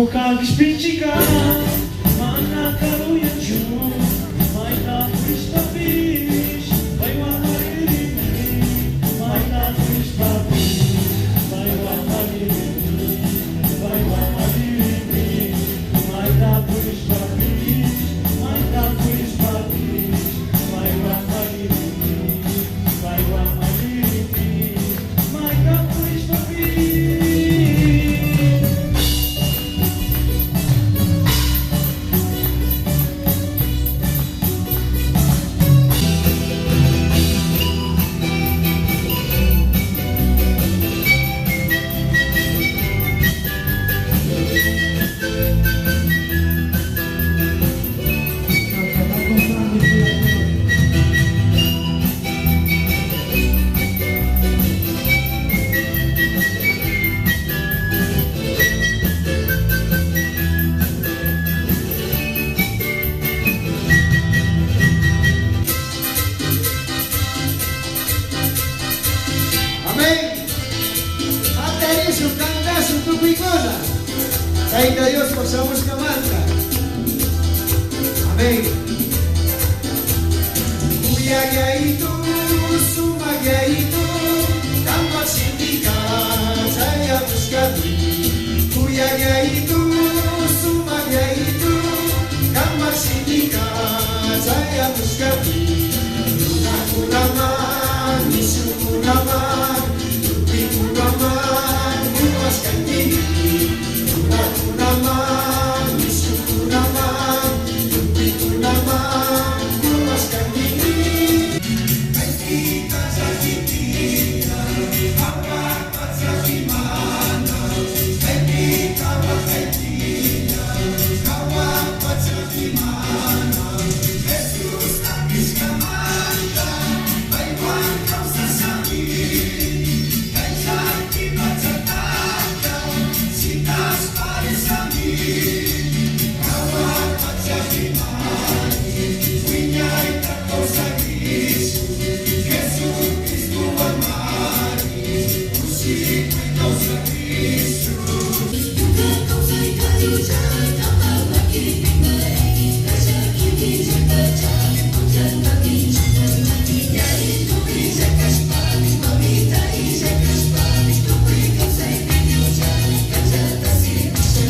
Bukan szpicika, mana karuję cię, majta Krishna pisz, bajwa harini, majta Krishna pisz, bajwa harini, bajwa harini, majta Krishna pisz, majta Krishna pisz, bajwa harini, bajwa harini, majta Krishna pisz. Ainda Dios possamos camanta. Amém. Uyagaito, sumagaito, tanpa sindika, saya muskati. Uyagaito, sumagaito, tanpa sindika, saya muskati. Lunaku naman, isuku naman, tupiku naman, muaskan diri. Aku naman, isuku naman, tupiku naman, puaskan diri. Ay kita sa titina, apat sa imana. Ay kita ba kay tina, apat sa imana. Jesus nagis kamanda, ay wantang sasabihin. Ay sa'y iba't sa tataw, sitas awapat sa himani, winya'y takaw sa Isu, Jesus Cristo amari, musik ikaw sa Isu. Ikaw sa ikalujan, ang pag-ibig na rin, kasya ibig sa kajan, ang janagin sa janagin, yain tuloy sa kaspalis, mamitay sa kaspalis, tuloy ikaw sa ikalujan, kasya tasip siya.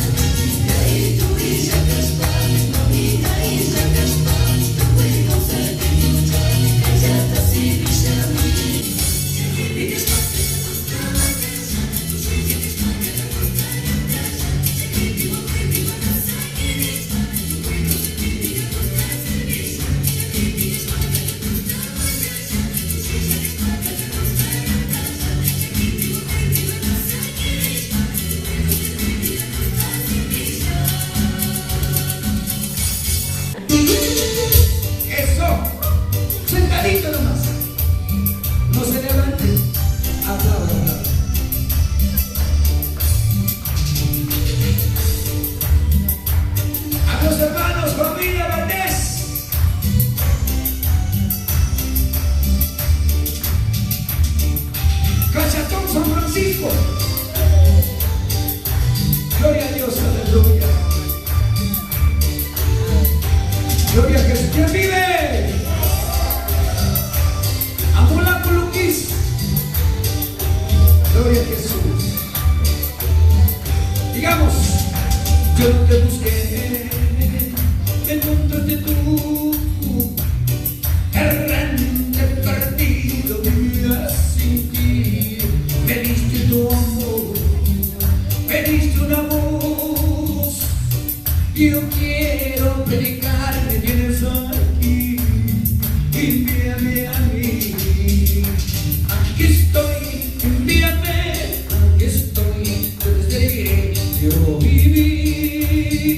Sentadito nomás, no se levante, aplaudan. A los hermanos, familia Valdés, Cachatón San Francisco, gloria a Dios, aleluya, gloria a Jesús, ¿quién vive? Gloria a Jesús. Digamos, yo te busqué, me encontraste tú, errante, perdido, vivía sin ti. Me diste tu amor, me diste una voz, y yo quiero predicar, me tienes aquí, envíame a mí. Aquí estoy, envíame, aquí estoy, yo te seguiré, quiero vivir.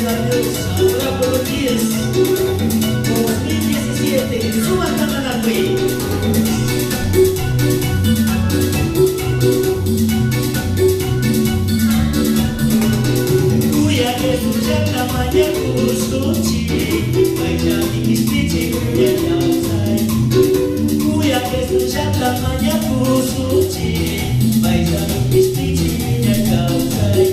gloria a Dios, ahora por los 10, 2017, suban canta la fe. Kuya que suja namanya kusuci, baca dikistici kuya yausai. Kuya que suja namanya kusuci, baca dikistici kuya yausai.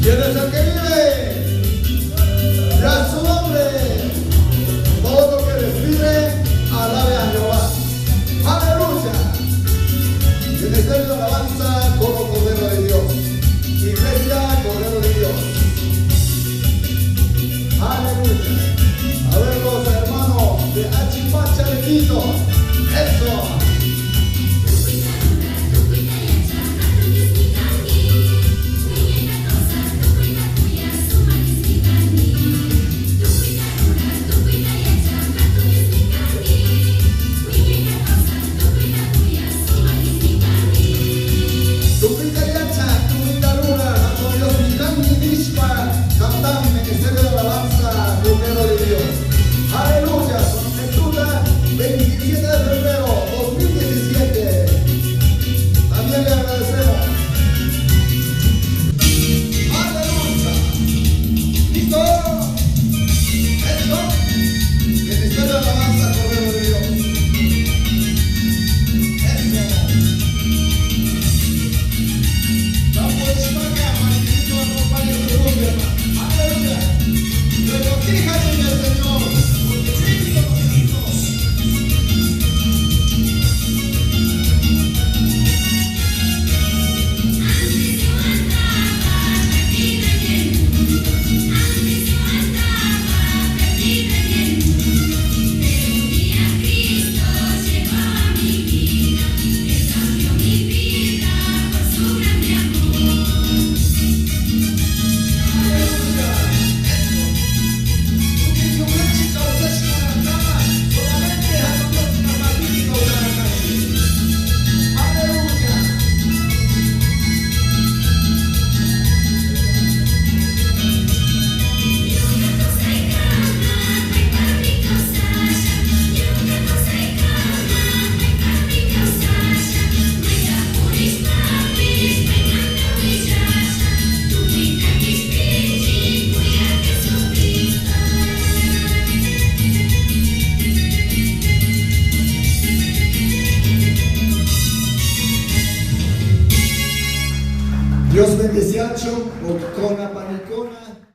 ¿Quién es el que vive? Ya su nombre. Todo que respire, alabe a Jehová. Aleluya. Ministerio de alabanza como Cordero de Dios. Iglesia, Cordero de Dios. Aleluya. A ver los hermanos de Achipacha de Quito. Eso. Ministerio de alabanza, Cordero de Dios. Aleluya, con lectura 27 de febrero 2017. También le agradecemos. Aleluya. ¿Listo? ¿Esto? Ministerio de alabanza, Cordero de Dios. Eso. Vamos a acá, Marquito, acompaña tu grupo, hermano. Aleluya. Regocíjate en el Señor, porque Cristo nos hizo. Dios bendice con la